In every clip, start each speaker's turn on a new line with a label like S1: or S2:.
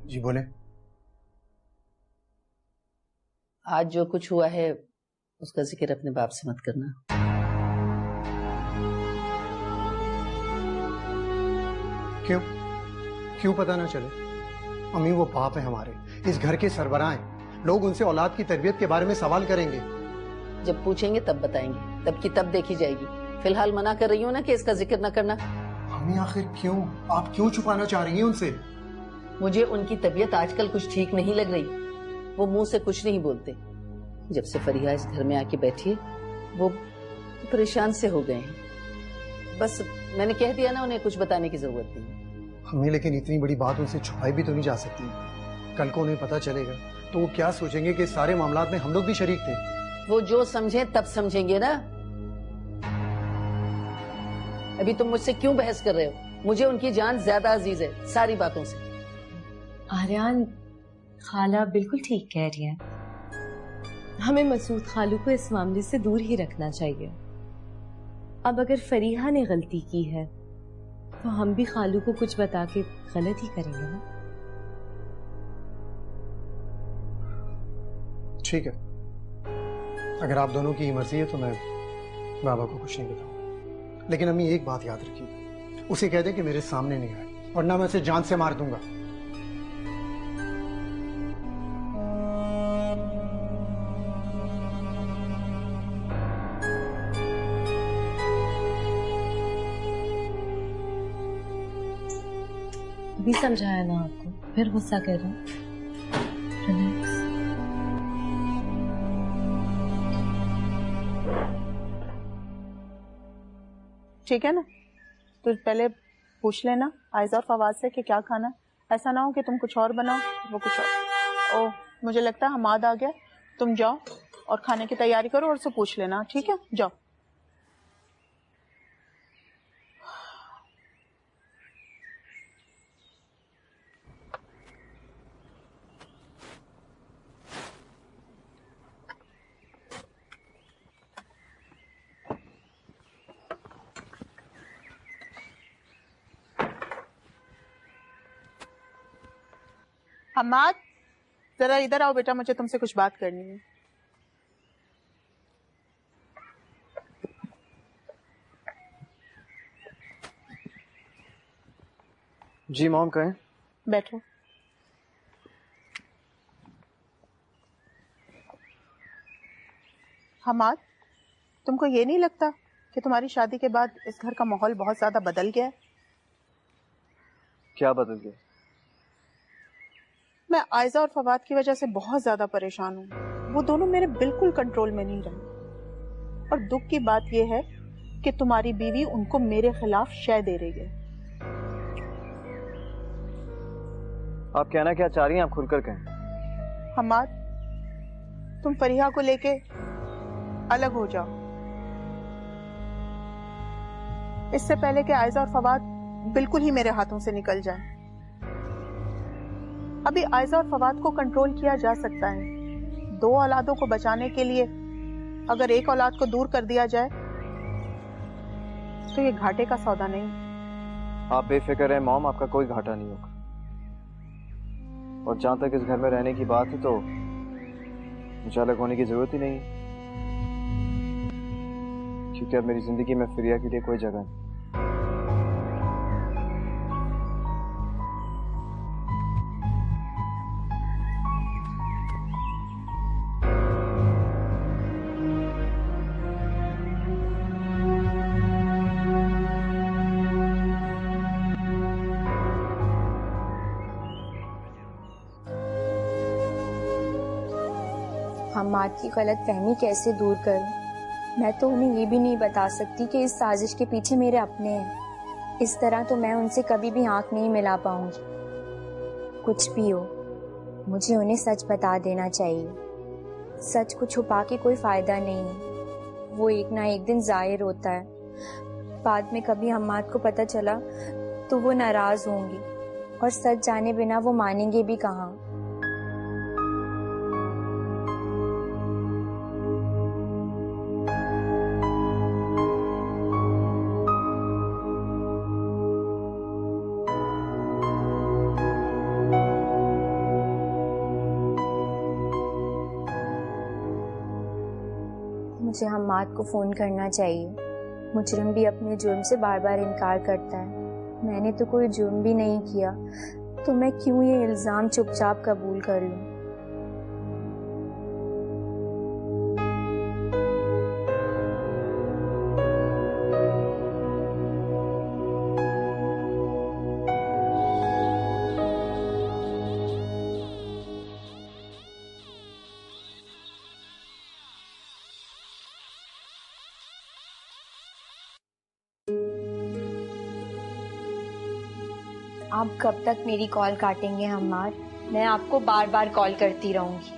S1: जी बोले।
S2: आज जो कुछ हुआ है उसका जिक्र अपने बाप से मत करना।
S1: क्यों? क्यों पता ना चले? अम्मी वो बाप है हमारे, इस घर के सरबराह हैं। लोग उनसे औलाद की तरबियत के बारे में सवाल करेंगे।
S2: जब पूछेंगे तब बताएंगे, तब की तब देखी जाएगी। फिलहाल मना कर रही हूँ ना कि इसका जिक्र न करना।
S1: अम्मी आखिर क्यों? आप क्यों छुपाना चाह रही हैं उनसे?
S2: मुझे उनकी तबीयत आजकल कुछ ठीक नहीं लग रही। वो मुंह से कुछ नहीं बोलते। जब से फरीहा इस घर में आके बैठी है वो परेशान से हो गए हैं। बस मैंने कह दिया ना, उन्हें कुछ बताने की जरूरत नहीं।
S1: हमें लेकिन इतनी बड़ी बात उनसे छुपाई भी तो नहीं जा सकती। कल को उन्हें पता चलेगा तो वो क्या सोचेंगे कि सारे मामलात में हम लोग भी शरीक थे।
S2: वो जो समझे तब समझेंगे ना। अभी तुम मुझसे क्यों बहस कर रहे हो? मुझे उनकी जान ज्यादा अजीज है सारी बातों से।
S3: आर्यान, खाला बिल्कुल ठीक कह रही है। हमें मसूद खालू को इस मामले से दूर ही रखना चाहिए। अब अगर फरीहा ने गलती की है तो हम भी खालू को कुछ बता के गलत ही करेंगे ना।
S1: ठीक है, अगर आप दोनों की मर्जी है तो मैं बाबा को कुछ नहीं बताऊंगा। लेकिन अम्मी एक बात याद रखिए, उसे कह दें कि मेरे सामने नहीं आए, वरना मैं उसे जान से मार दूंगा।
S3: भी समझाया ना आपको, फिर गुस्सा कर रहे हैं।
S4: ठीक है ना, तो पहले पूछ लेना आयजा और फवाद से कि क्या खाना। ऐसा ना हो कि तुम कुछ और बनाओ वो कुछ और। ओह, मुझे लगता है हमाद आ गया। तुम जाओ और खाने की तैयारी करो और उससे पूछ लेना, ठीक है? जाओ। हमाद, जरा इधर आओ बेटा, मुझे तुमसे कुछ बात करनी है।
S5: जी मॉम, कहें।
S4: बैठो। हमाद, तुमको ये नहीं लगता कि तुम्हारी शादी के बाद इस घर का माहौल बहुत ज्यादा बदल गया है?
S5: क्या बदल गया?
S4: मैं आयजा और फवाद की वजह से बहुत ज्यादा परेशान हूँ। वो दोनों मेरे बिल्कुल कंट्रोल में नहीं रहे। और दुख की बात यह है कि तुम्हारी बीवी उनको मेरे खिलाफ शय दे रही है।
S5: आप कहना क्या चाह रही हैं? आप खुलकर कहें।
S4: हमाद, तुम फरीहा को लेके अलग हो जाओ, इससे पहले कि आयजा और फवाद बिल्कुल ही मेरे हाथों से निकल जाए। अभी आयजा और फवाद को कंट्रोल किया जा सकता है। 2 औलादों को बचाने के लिए अगर एक औलाद को दूर कर दिया जाए तो ये घाटे का सौदा नहीं।
S5: आप बेफिक्र हैं मॉम, आपका कोई घाटा नहीं होगा। और जहां तक इस घर में रहने की बात है तो मुझे अलग होने की जरूरत ही नहीं, क्योंकि अब मेरी जिंदगी में फरिया के लिए कोई जगह नहीं।
S6: हमाद की गलत फहमी कैसे दूर करूं? मैं तो उन्हें ये भी नहीं बता सकती कि इस साजिश के पीछे मेरे अपने हैं। इस तरह तो मैं उनसे कभी भी आंख नहीं मिला पाऊंगी। कुछ भी हो, मुझे उन्हें सच बता देना चाहिए। सच को छुपा के कोई फायदा नहीं है, वो एक ना एक दिन जाहिर होता है। बाद में कभी हमाद को पता चला तो वो नाराज होंगी और सच जाने बिना वो मानेंगे भी कहाँ। मुझे हम्माद को फ़ोन करना चाहिए। मुजरिम भी अपने जुर्म से बार बार इनकार करता है। मैंने तो कोई जुर्म भी नहीं किया, तो मैं क्यों ये इल्ज़ाम चुपचाप कबूल कर लूं? आप कब तक मेरी कॉल काटेंगे हम्माद? मैं आपको बार बार कॉल करती रहूंगी।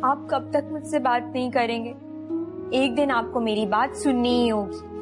S6: आप कब तक मुझसे बात नहीं करेंगे? एक दिन आपको मेरी बात सुननी ही होगी।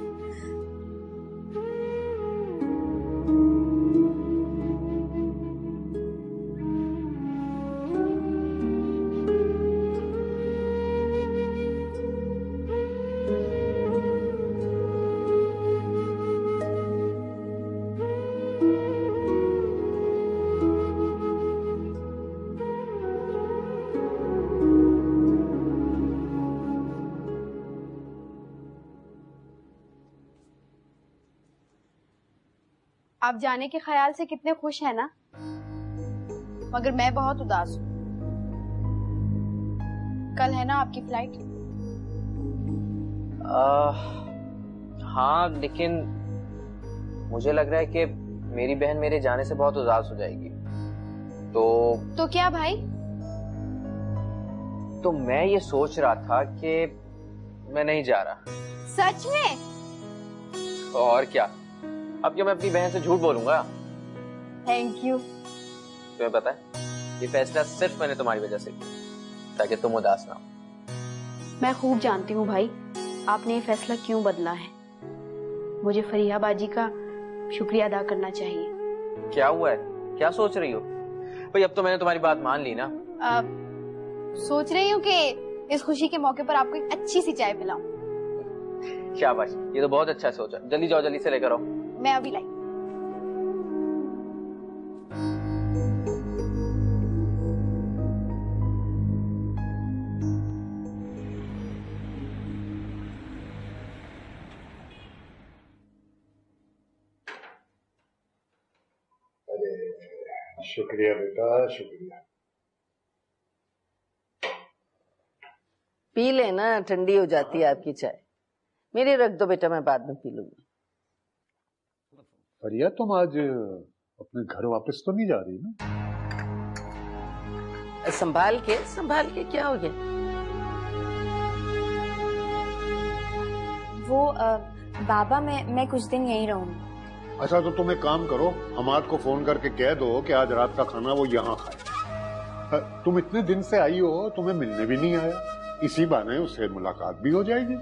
S7: आप जाने के ख्याल से कितने खुश हैं ना, मगर मैं बहुत उदास हूँ। कल है ना आपकी फ्लाइट?
S8: हाँ, लेकिन मुझे लग रहा है कि मेरी बहन मेरे जाने से बहुत उदास हो जाएगी। तो
S7: क्या भाई?
S8: तो मैं ये सोच रहा था कि मैं नहीं जा रहा।
S7: सच में?
S8: और क्या, अब क्या मैं अपनी बहन से झूठ बोलूंगा?
S7: Thank you.
S8: तुम्हें पता है, ये फैसला सिर्फ मैंने तुम्हारी वजह से किया, ताकि तुम उदास ना हो।
S7: मैं खूब जानती हूँ भाई, आपने ये फैसला क्यों बदला है। मुझे फरीहा बाजी का शुक्रिया अदा करना चाहिए।
S8: क्या हुआ है, क्या सोच रही हो? भाई अब तो मैंने तुम्हारी बात मान ली ना।
S7: सोच रही हूँ कि इस खुशी के मौके पर आपको एक अच्छी सी चाय पिलाऊं।
S8: शाबाश, ये तो बहुत अच्छा सोचा। जल्दी जाओ, जल्दी से लेकर आओ।
S7: मैं अभी लाई।
S9: शुक्रिया बेटा, शुक्रिया।
S2: पी लेना, ठंडी हो जाती है आपकी चाय। मेरी रख दो बेटा, मैं बाद में पी लूंगी।
S9: फरिया, तुम आज अपने घर वापस तो नहीं जा रही ना?
S2: संभाल के क्या हो गया?
S6: वो बाबा मैं कुछ दिन यहीं रहूंगी।
S9: अच्छा, तो तुम एक काम करो, हमाद को फोन करके कह दो कि आज रात का खाना वो यहाँ खाए। तुम इतने दिन से आई हो, तुम्हें मिलने भी नहीं आया। इसी बहाने उससे मुलाकात भी हो जाएगी।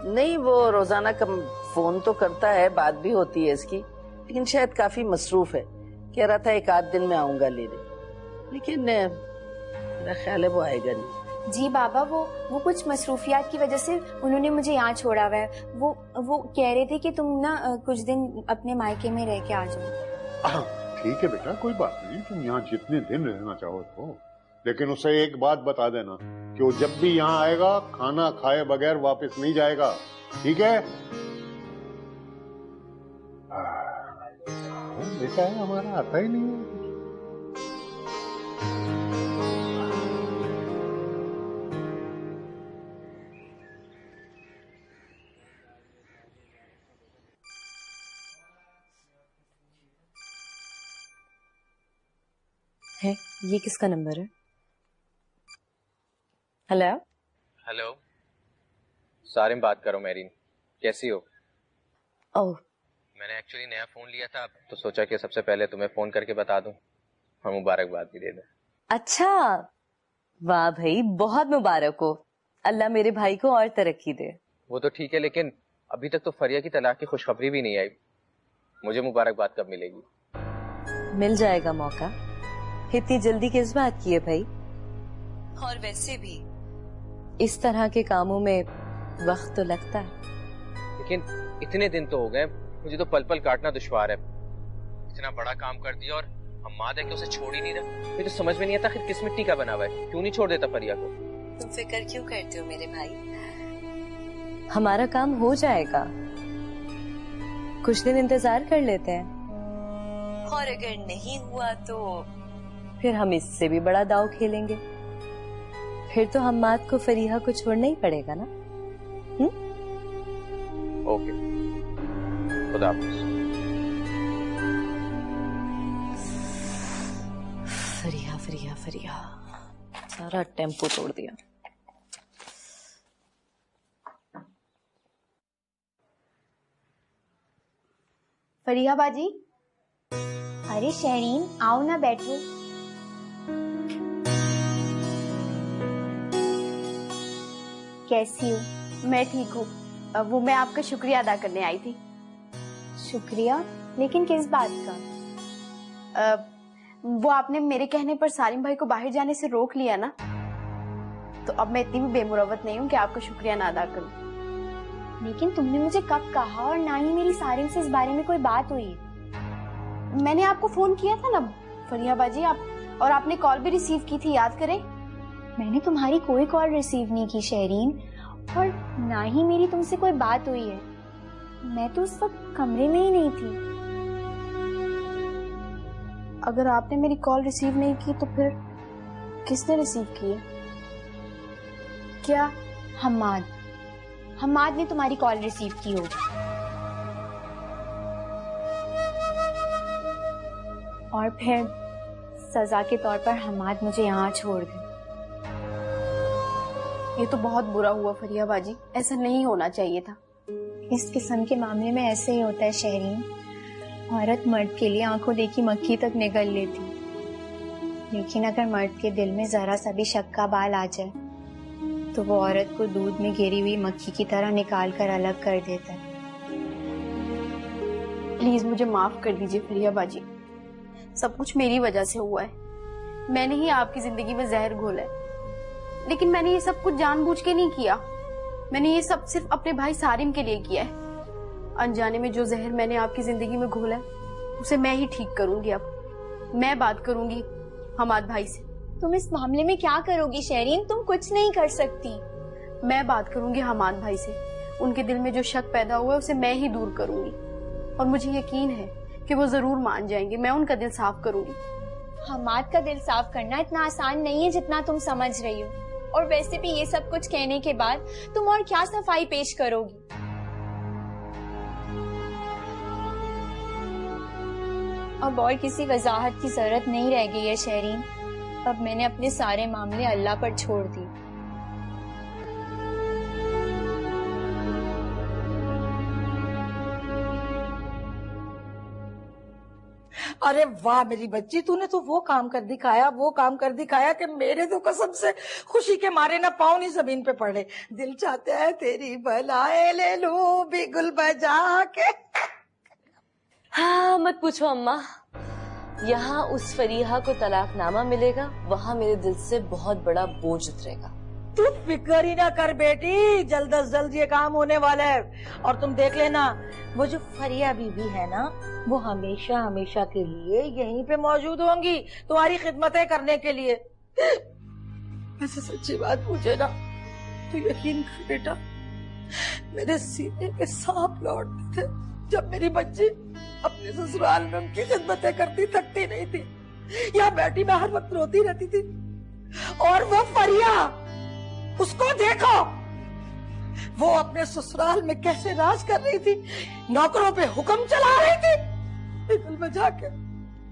S2: नहीं, वो रोजाना कम फोन तो करता है, बात भी होती है इसकी, लेकिन शायद काफी मसरूफ है। कह रहा था एक आध दिन में आऊंगा लेने, लेकिन मेरा ख्याल है वो आएगा नहीं।
S6: जी बाबा, वो कुछ मसरूफियात की वजह से उन्होंने मुझे यहाँ छोड़ा हुआ है। वो कह रहे थे कि तुम ना कुछ दिन अपने मायके में रह के आ जाओ।
S9: ठीक है बेटा, कोई बात नहीं, तुम यहाँ जितने दिन रहना चाहो तो, लेकिन उसे एक बात बता देना कि वो जब भी यहाँ आएगा खाना खाए बगैर वापस नहीं जाएगा, ठीक है? बेटा है हमारा, आता ही नहीं है।
S3: ये किसका नंबर है? हेलो
S8: हेलो, सारिम बात करो। मेरीन, कैसी हो?
S3: ओह,
S8: मैंने एक्चुअली नया फोन लिया था तो सोचा कि सबसे पहले तुम्हें फोन करके बता दूं और मुबारकबाद भी दे दूं।
S3: अच्छा, वाह भाई, बहुत मुबारक हो। अल्लाह मेरे भाई को और तरक्की दे।
S8: वो तो ठीक है, लेकिन अभी तक तो फरिया की तलाक की खुशखबरी भी नहीं आई। मुझे मुबारकबाद कब मिलेगी?
S3: मिल जाएगा मौका। इतनी जल्दी किस बात की है भाई? और वैसे भी इस तरह के कामों में वक्त तो लगता है।
S8: लेकिन इतने दिन तो हो गए, मुझे तो पल पल काटना दुश्वार है। इतना बड़ा काम कर दिया और हम्माद है कि उसे छोड़ ही नहीं रहा। मुझे तो समझ में नहीं आता आखिर किस मिट्टी का बना हुआ है, क्यों नहीं छोड़ देता फरिया को?
S3: तुम फिक्र क्यों करते हो मेरे भाई? हमारा काम हो जाएगा, कुछ दिन इंतजार कर लेते हैं, और अगर नहीं हुआ तो फिर हम इससे भी बड़ा दाव खेलेंगे। फिर तो हम्माद को फरीहा को छोड़ना ही पड़ेगा ना।
S8: ओके, खुदा हाफिज।
S3: फरीहा फरीहा फरीहा, सारा टेम्पो तोड़ दिया।
S7: फरीहा बाजी।
S6: अरे शहरीन, आओ ना, बैठो। कैसी हो?
S7: मैं ठीक हूँ। वो मैं आपका शुक्रिया अदा करने आई थी।
S6: शुक्रिया? लेकिन किस बात का?
S7: वो आपने मेरे कहने पर सालिम भाई को बाहर जाने से रोक लिया ना, तो अब मैं इतनी भी बेमुरवत नहीं हूँ कि आपका शुक्रिया ना अदा करूँ।
S6: लेकिन तुमने मुझे कब कहा, और ना ही मेरी सारिम से इस बारे में कोई बात हुई है।
S7: मैंने आपको फोन किया था ना फरिया बाजी, और आपने कॉल भी रिसीव की थी, याद करें?
S6: मैंने तुम्हारी कोई कॉल रिसीव नहीं की शहरीन, और ना ही मेरी तुमसे कोई बात हुई है। मैं तो उस वक्त कमरे में ही नहीं थी।
S7: अगर आपने मेरी कॉल रिसीव नहीं की तो फिर किसने रिसीव की है?
S6: क्या? हम्माद ने तुम्हारी कॉल रिसीव की होगी। और फिर सजा के तौर पर हम्माद मुझे यहाँ छोड़ गए।
S7: ये तो बहुत बुरा हुआ फरिया बाजी, ऐसा नहीं होना चाहिए था।
S6: इस किस्म के मामले में ऐसे ही होता है शहरीन। औरत मर्द के लिए आंखों देखी मक्खी तक निगल लेती, लेकिन अगर मर्द के दिल में जरा सा भी शक का बाल आ जाए तो वो औरत को दूध में घेरी हुई मक्खी की तरह निकाल कर अलग कर देता है।
S7: प्लीज मुझे माफ कर दीजिए फरिया बाजी, सब कुछ मेरी वजह से हुआ है। मैंने ही आपकी जिंदगी में जहर घोला है, लेकिन मैंने ये सब कुछ जानबूझ के नहीं किया। मैंने ये सब सिर्फ अपने भाई सारिम के लिए किया है। अनजाने में जो जहर मैंने आपकी जिंदगी में घोला है उसे मैं ही ठीक करूंगी। अब मैं बात करूंगी हमाद भाई से।
S6: तुम इस मामले में क्या करोगी शहरीन? तुम कुछ नहीं कर सकती।
S7: मैं बात करूंगी हमाद भाई से। उनके दिल में जो शक पैदा हुआ है उसे मैं ही दूर करूंगी, और मुझे यकीन है कि वो जरूर मान जाएंगे। मैं उनका दिल साफ करूंगी।
S6: हमाद का दिल साफ करना इतना आसान नहीं है जितना तुम समझ रही हो। और वैसे भी ये सब कुछ कहने के बाद तुम और क्या सफाई पेश करोगी? अब और किसी वजाहत की जरूरत नहीं रह गई है शहरीन। अब मैंने अपने सारे मामले अल्लाह पर छोड़ दिए।
S10: अरे वाह मेरी बच्ची, तूने तो वो काम कर दिखाया कि मेरे तो कसम से खुशी के मारे ना पाँव नहीं जमीन पे पड़े। दिल चाहता है तेरी भलाए ले लूं भी गुल बजा के।
S3: हाँ मत पूछो अम्मा, यहाँ उस फरीहा को तलाकनामा मिलेगा, वहाँ मेरे दिल से बहुत बड़ा बोझ उतरेगा।
S10: तू फिक्र ही ना कर बेटी, जल्द अज जल्द ये काम होने वाला है। और तुम देख लेना, वो जो फरिया बीबी है ना, वो हमेशा हमेशा के लिए यहीं पे मौजूद होंगी तुम्हारी खिदमतें करने के लिए। वैसे सच्ची बात पूछे ना तो यकीन कर बेटा, मेरे सीने के सांप लौटते थे जब मेरी बच्ची अपने ससुराल में उनकी खिदमतें करती थकती नहीं थी। यहाँ बैठी मैं हर वक्त रोती रहती थी। और वो फरिया, उसको देखो, वो अपने ससुराल में कैसे राज कर रही थी, नौकरों पे हुक्म चला रही थी दिल बजा के।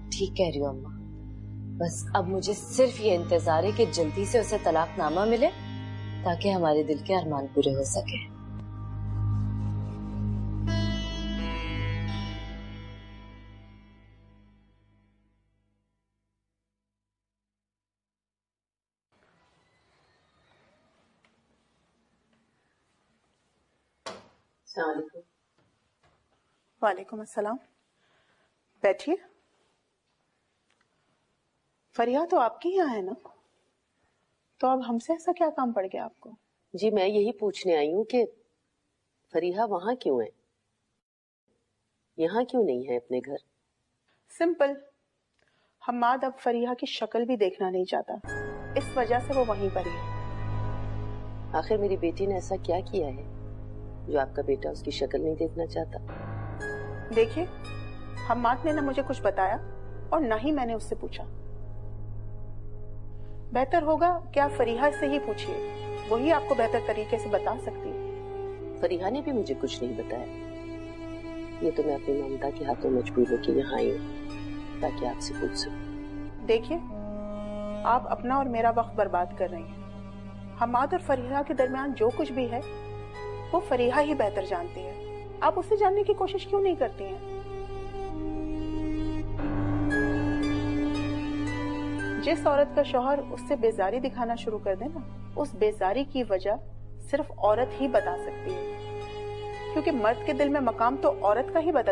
S3: ठीक कह रही हो अम्मा, बस अब मुझे सिर्फ ये इंतजार है कि जल्दी से उसे तलाकनामा मिले ताकि हमारे दिल के अरमान पूरे हो सके।
S4: वालेकुम अस्सलाम। बैठिए। फरिया तो आपके यहाँ है ना, तो अब हमसे ऐसा क्या काम पड़ गया आपको?
S2: जी मैं यही पूछने आई हूँ कि फरीहा वहां क्यों है, यहाँ क्यों नहीं है अपने घर?
S4: सिंपल, हम्माद अब फरीहा की शक्ल भी देखना नहीं चाहता, इस वजह से वो वहीं पर ही है।
S2: आखिर मेरी बेटी ने ऐसा क्या किया है जो आपका बेटा उसकी शक्ल नहीं देखना चाहता?
S4: देखिए, हम्माद ने ना मुझे कुछ बताया और ना ही मैंने उससे पूछा। बेहतर होगा कि आप फरीहा से ही पूछिए, वही आपको बेहतर तरीके से बता सकती है।
S2: फरीहा ने भी मुझे कुछ नहीं बताया, ये तो मैं अपनी ममता के हाथों मजबूर होकर यहाँ आई हूँ ताकि आपसे पूछ सकूं।
S4: देखिए, आप अपना और मेरा वक्त बर्बाद कर रही हैं। हम्माद और फरीहा के दरमियान जो कुछ भी है वो फरीहा ही बेहतर जानती है, आप उससे जानने की कोशिश क्यों नहीं करती हैं? जिस औरत का शौहर उससे बेजारी दिखाना शुरू कर दे ना, उस बेजारी की वजह सिर्फ औरत ही बता सकती है, क्योंकि मर्द के दिल में मकाम तो औरत का ही बदल